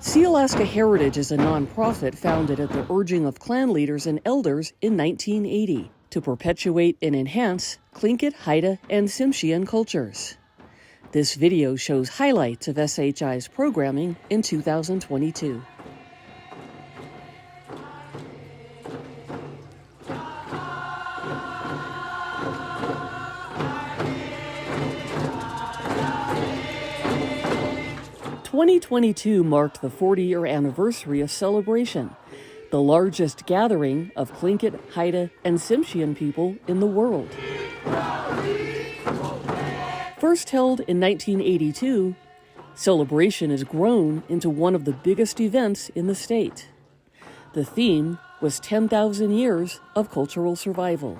Sealaska Heritage is a nonprofit founded at the urging of clan leaders and elders in 1980 to perpetuate and enhance Tlingit, Haida, and Tsimshian cultures. This video shows highlights of SHI's programming in 2022. "2022 marked the 40-year anniversary of Celebration, the largest gathering of Tlingit, Haida, and Tsimshian people in the world. First held in 1982, Celebration has grown into one of the biggest events in the state. The theme was 10,000 years of cultural survival.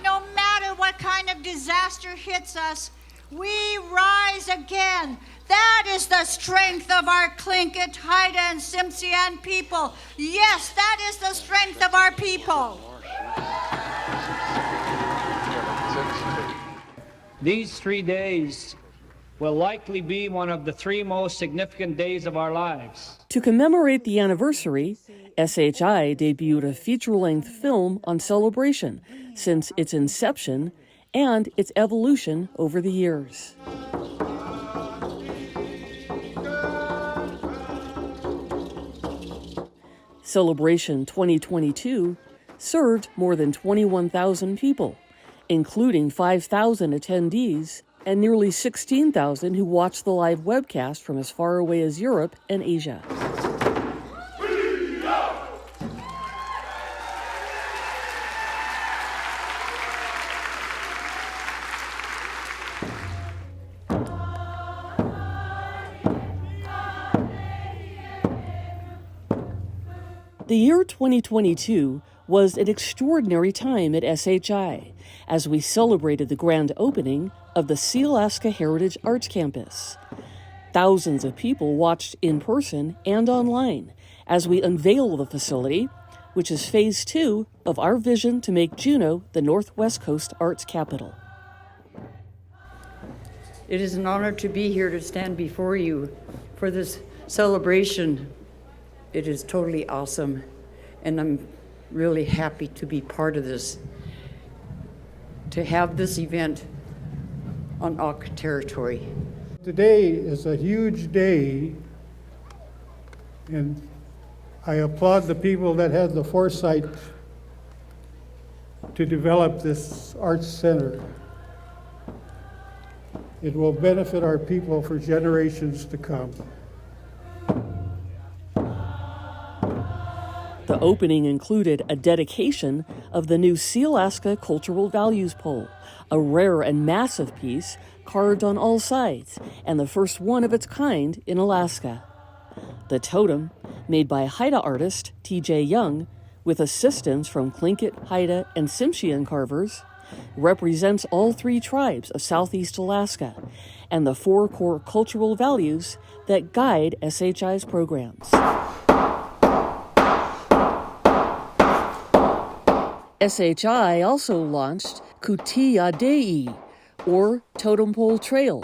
No matter what kind of disaster hits us, we rise again. That is the strength of our Tlingit, Haida, and Tsimshian people. Yes, that is the strength of our people. These 3 days will likely be one of the 3 most significant days of our lives. To commemorate the anniversary, SHI debuted a feature-length film on Celebration since its inception and its evolution over the years. Celebration 2022 served more than 21,000 people, including 5,000 attendees and nearly 16,000 who watched the live webcast from as far away as Europe and Asia. The year 2022 was an extraordinary time at SHI as we celebrated the grand opening of the Sealaska Heritage Arts Campus. Thousands of people watched in person and online as we unveil the facility, which is phase 2 of our vision to make Juneau the Northwest Coast Arts Capital. It is an honor to be here to stand before you for this celebration. It is totally awesome, and I'm really happy to be part of this, to have this event on Auca territory. Today is a huge day, and I applaud the people that had the foresight to develop this arts center. It will benefit our people for generations to come. The opening included a dedication of the new Sealaska Cultural Values Pole, a rare and massive piece carved on all sides and the first one of its kind in Alaska. The totem, made by Haida artist T.J. Young, with assistance from Tlingit, Haida, and Tsimshian carvers, represents all 3 tribes of Southeast Alaska and the 4 core cultural values that guide SHI's programs. SHI also launched Kutiadei, or Totem Pole Trail,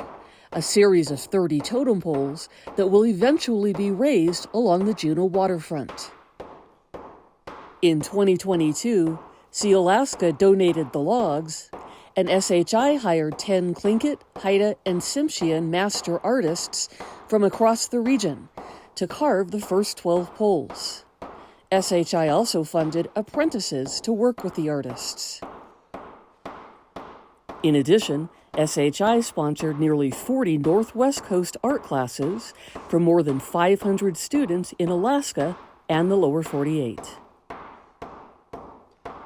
a series of 30 totem poles that will eventually be raised along the Juneau waterfront. In 2022, Sealaska donated the logs, and SHI hired 10 Tlingit, Haida, and Tsimshian master artists from across the region to carve the first 12 poles. SHI also funded apprentices to work with the artists. In addition, SHI sponsored nearly 40 Northwest Coast art classes for more than 500 students in Alaska and the lower 48.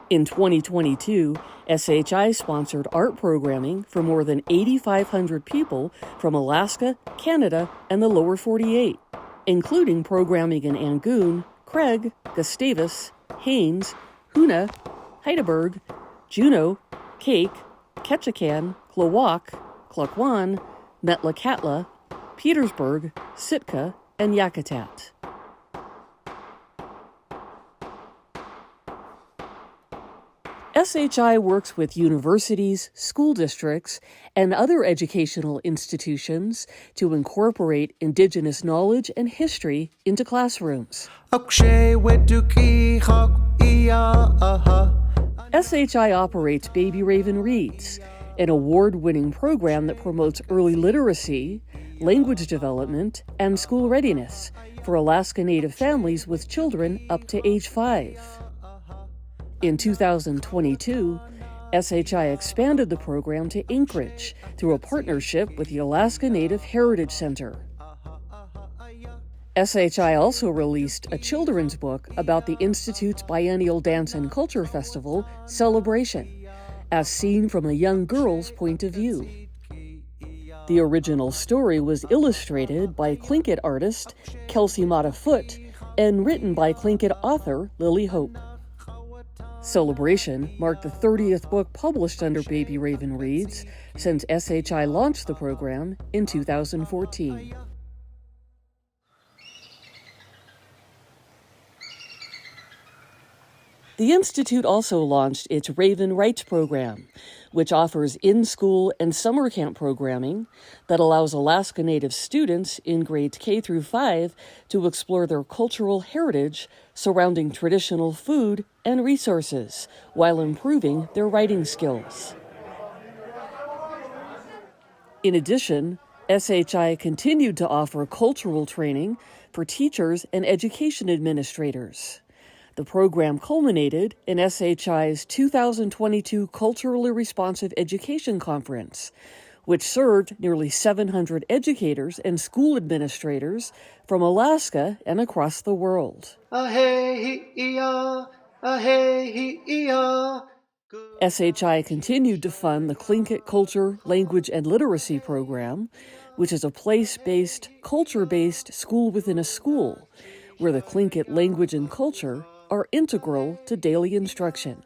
In 2022, SHI sponsored art programming for more than 8,500 people from Alaska, Canada, and the lower 48, including programming in Angoon, Craig, Gustavus, Haines, Hoonah, Heidelberg, Juneau, Cake, Ketchikan, Klawock, Klukwan, Metlakatla, Petersburg, Sitka, and Yakutat. SHI works with universities, school districts, and other educational institutions to incorporate Indigenous knowledge and history into classrooms. SHI operates Baby Raven Reads, an award-winning program that promotes early literacy, language development, and school readiness for Alaska Native families with children up to age 5. In 2022, SHI expanded the program to Anchorage through a partnership with the Alaska Native Heritage Center. SHI also released a children's book about the Institute's biennial dance and culture festival, Celebration, as seen from a young girl's point of view. The original story was illustrated by Tlingit artist Kelsey Mata Foote and written by Tlingit author Lily Hope. Celebration marked the 30th book published under Baby Raven Reads since SHI launched the program in 2014. The Institute also launched its Raven Rights program, which offers in-school and summer camp programming that allows Alaska Native students in grades K through 5 to explore their cultural heritage surrounding traditional food and resources while improving their writing skills. In addition, SHI continued to offer cultural training for teachers and education administrators. The program culminated in SHI's 2022 Culturally Responsive Education Conference, which served nearly 700 educators and school administrators from Alaska and across the world. SHI continued to fund the Tlingit Culture, Language, and Literacy program, which is a place-based, culture-based school within a school, where the Tlingit language and culture are integral to daily instruction.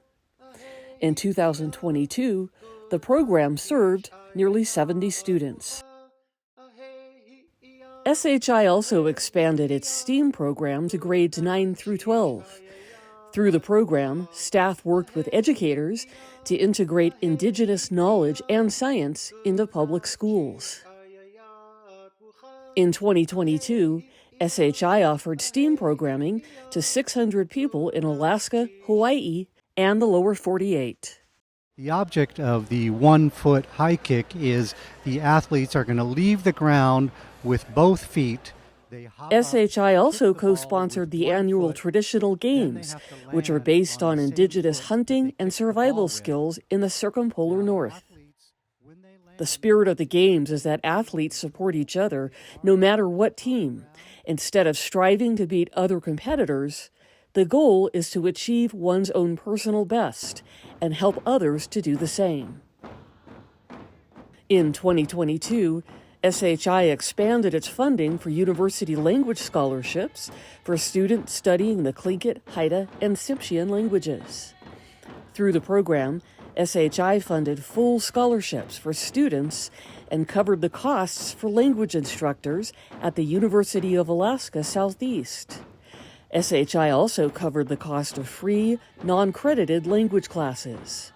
In 2022, the program served nearly 70 students. SHI also expanded its STEAM program to grades 9 through 12. Through the program, staff worked with educators to integrate Indigenous knowledge and science into public schools. In 2022, SHI offered STEAM programming to 600 people in Alaska, Hawaii, and the lower 48. The object of the 1-foot high kick is the athletes are going to leave the ground with both feet. SHI also co-sponsored the annual Traditional Games, which are based on Indigenous hunting and survival skills in the circumpolar North. The spirit of the games is that athletes support each other no matter what team. Instead of striving to beat other competitors, the goal is to achieve one's own personal best and help others to do the same. In 2022, SHI expanded its funding for university language scholarships for students studying the Tlingit, Haida, and Tsimshian languages. Through the program, SHI funded full scholarships for students and covered the costs for language instructors at the University of Alaska Southeast. SHI also covered the cost of free, non-credited language classes.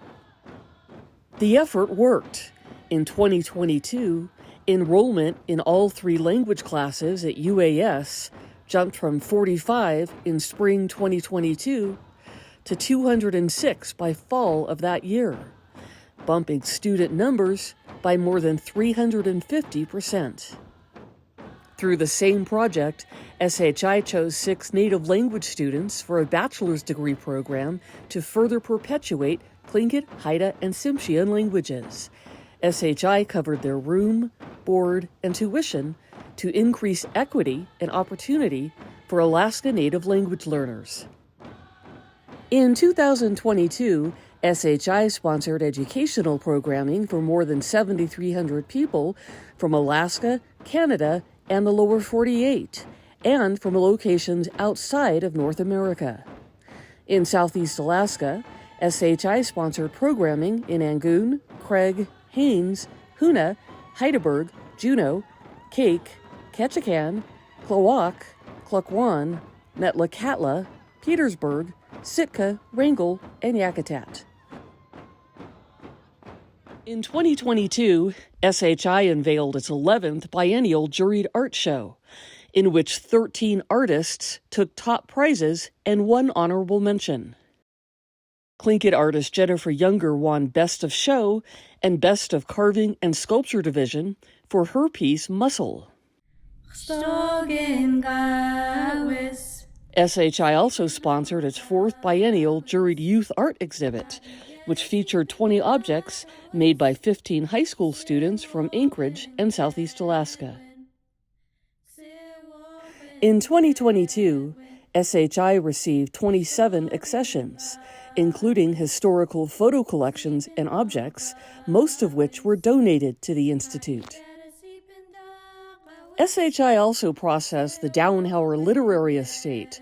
The effort worked. In 2022, enrollment in all 3 language classes at UAS jumped from 45 in spring 2022 to 206 by fall of that year, bumping student numbers by more than 350%. Through the same project, SHI chose 6 native language students for a bachelor's degree program to further perpetuate Tlingit, Haida, and Tsimshian languages. SHI covered their room, board, and tuition to increase equity and opportunity for Alaska Native language learners. In 2022, SHI sponsored educational programming for more than 7,300 people from Alaska, Canada, and the lower 48, and from locations outside of North America. In Southeast Alaska, SHI sponsored programming in Angoon, Craig, Haines, Hoonah, Heidelberg, Juneau, Cake, Ketchikan, Klawock, Klukwan, Metlakatla, Petersburg, Sitka, Wrangell, and Yakutat. In 2022, SHI unveiled its 11th biennial juried art show, in which 13 artists took top prizes and one honorable mention. Tlingit artist Jennifer Younger won Best of Show and Best of Carving and Sculpture Division for her piece Muscle. SHI also sponsored its 4th biennial juried youth art exhibit, which featured 20 objects made by 15 high school students from Anchorage and Southeast Alaska. In 2022, SHI received 27 accessions, including historical photo collections and objects, most of which were donated to the Institute. SHI also processed the Dowenhauer Literary Estate,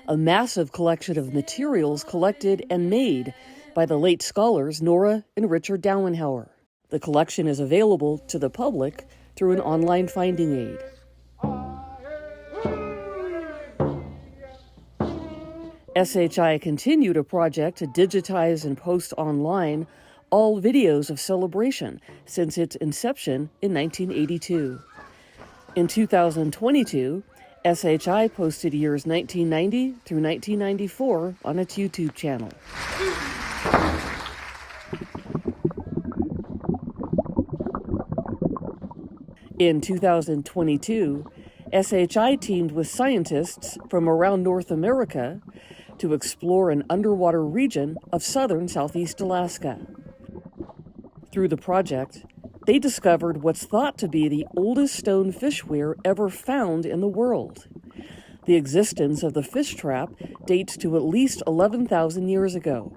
a massive collection of materials collected and made by the late scholars Nora and Richard Dowenhauer. The collection is available to the public through an online finding aid. SHI continued a project to digitize and post online all videos of celebration since its inception in 1982. In 2022, SHI posted years 1990 through 1994 on its YouTube channel. In 2022, SHI teamed with scientists from around North America to explore an underwater region of southern Southeast Alaska. Through the project, they discovered what's thought to be the oldest stone fish weir ever found in the world. The existence of the fish trap dates to at least 11,000 years ago,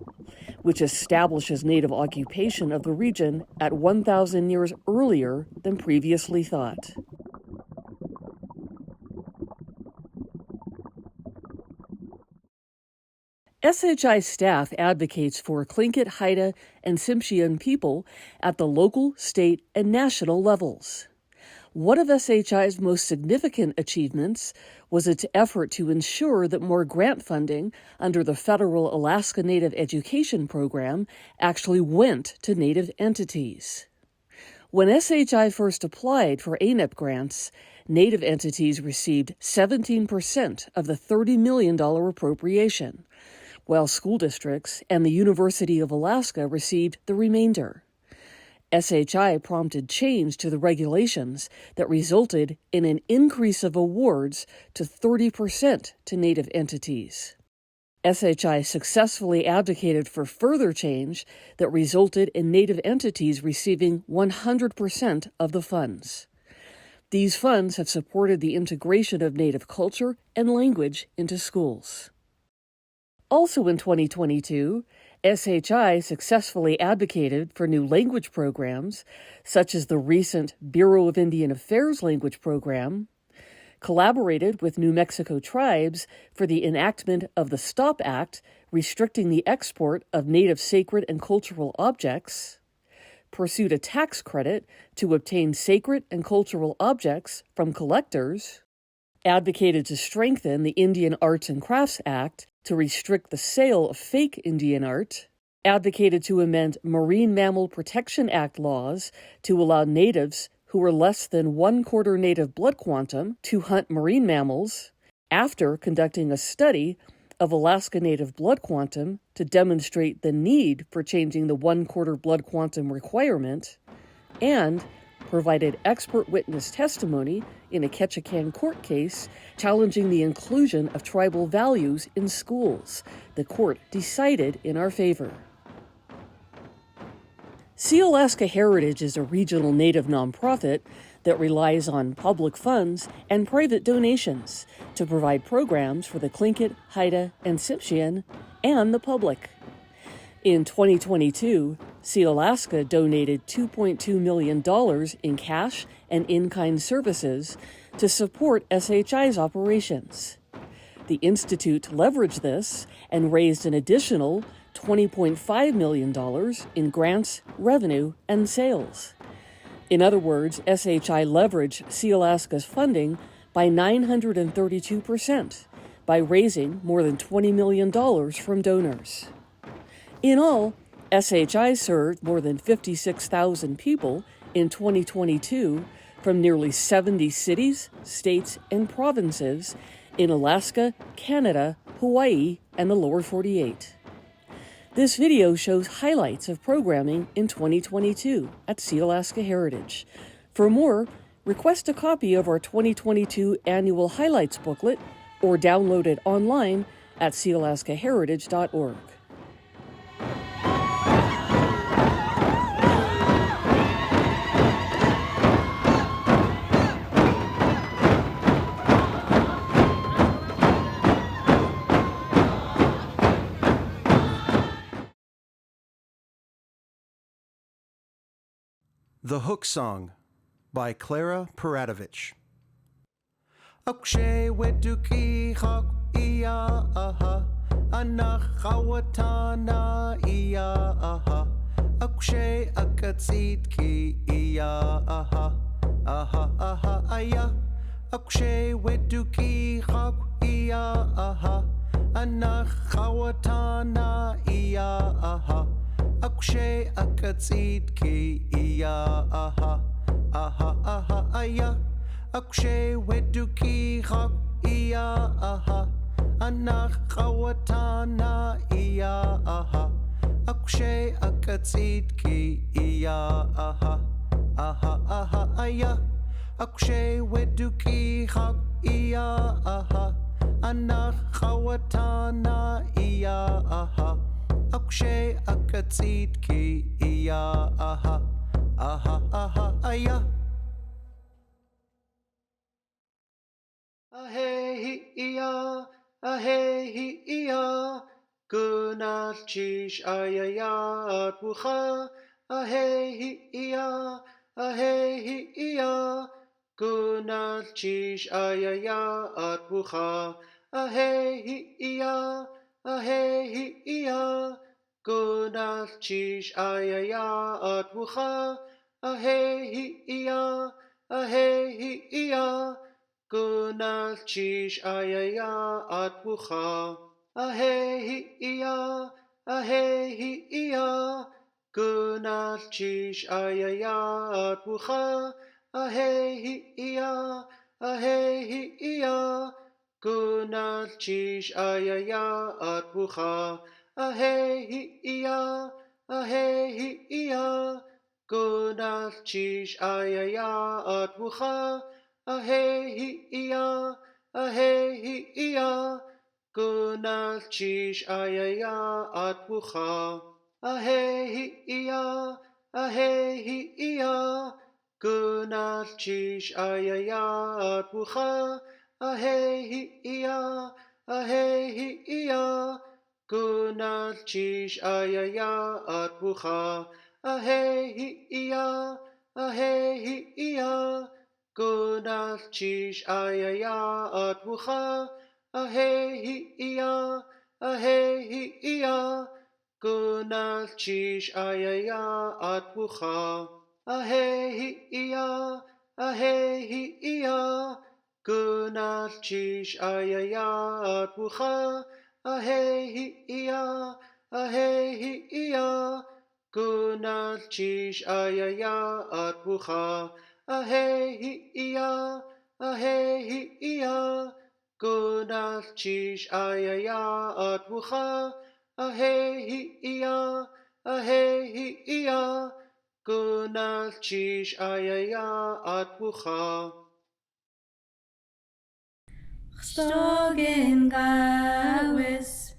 which establishes native occupation of the region at 1,000 years earlier than previously thought. SHI staff advocates for Tlingit, Haida, and Tsimshian people at the local, state, and national levels. One of SHI's most significant achievements was its effort to ensure that more grant funding under the federal Alaska Native Education Program actually went to Native entities. When SHI first applied for ANEP grants, Native entities received 17% of the $30 million appropriation, while school districts and the University of Alaska received the remainder. SHI prompted change to the regulations that resulted in an increase of awards to 30% to Native entities. SHI successfully advocated for further change that resulted in Native entities receiving 100% of the funds. These funds have supported the integration of Native culture and language into schools. Also in 2022, SHI successfully advocated for new language programs, such as the recent Bureau of Indian Affairs language program, collaborated with New Mexico tribes for the enactment of the STOP Act, restricting the export of Native sacred and cultural objects, pursued a tax credit to obtain sacred and cultural objects from collectors, advocated to strengthen the Indian Arts and Crafts Act to restrict the sale of fake Indian art, advocated to amend Marine Mammal Protection Act laws to allow natives who were less than 1/4 native blood quantum to hunt marine mammals, after conducting a study of Alaska native blood quantum to demonstrate the need for changing the 1/4 blood quantum requirement, and provided expert witness testimony in a Ketchikan court case challenging the inclusion of tribal values in schools. The court decided in our favor. Sealaska Heritage is a regional Native nonprofit that relies on public funds and private donations to provide programs for the Tlingit, Haida, and Tsimshian and the public. In 2022, Sealaska donated $2.2 million in cash and in-kind services to support SHI's operations. The Institute leveraged this and raised an additional $20.5 million in grants, revenue, and sales. In other words, SHI leveraged Sealaska's funding by 932% by raising more than $20 million from donors. In all, SHI served more than 56,000 people in 2022 from nearly 70 cities, states, and provinces in Alaska, Canada, Hawaii, and the lower 48. This video shows highlights of programming in 2022 at Sealaska Heritage. For more, request a copy of our 2022 Annual Highlights booklet or download it online at sealaskaheritage.org. The Hook Song by Clara Paratovich. Akshay weduki hak iya aha anachawatana iya aha Akshay akatsit ki iya aha aha aha aya Akshay weduki hak iya aha anachawatana iya aha Akshay akatsit ki iya aha aha aha aya Akshay weduki hak iya aha anachawatana iya aha Akshay akatsit ki iya aha aha aha aya Akshay weduki hak iya aha anachawatana iya aha Akshay akatsit ki iya aha aha aha aya Ahehi iya ahehi iya Gunal chish ayayat bucha Ahehi iya ahehi iya Gunal chish ayayat bucha Ahehi iya ahehi iya Gunal chish ayayat bucha Ahehi iya ahehi iya Gunal chish ayayat bucha Ahehi iya ahehi iya Gunal chish ayayat bucha Ahehi iya ahehi iya Gunal chish ayayat bucha Ahehi iya ahehi iya Gunal chish ayayat bucha Ahehi iya ahehi iya Gunal chish ayayat bucha Ahehi iya ahehi iya Gunal chish ayayat bucha Ahehi iya ahehi iya Gunal chish ayayat bucha Ahehi iya ahehi iya Gunal chish ayayat bucha Ahehi iya ahehi iya Gunal chish ayayat bucha Ahehi iya ahehi iya Gunal chish ayayat bucha Ahehi iya ahehi iya Gunal chish ayayat bucha Ahehi iya ahehi iya Gunal chish ayayat bucha Ahehi iya ahehi iya Gunal chish ayayat bucha Stogen gawis,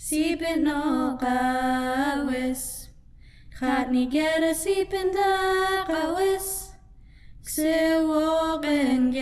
sipin no gawis, Chatni gera sipin da gawis, Xiwogen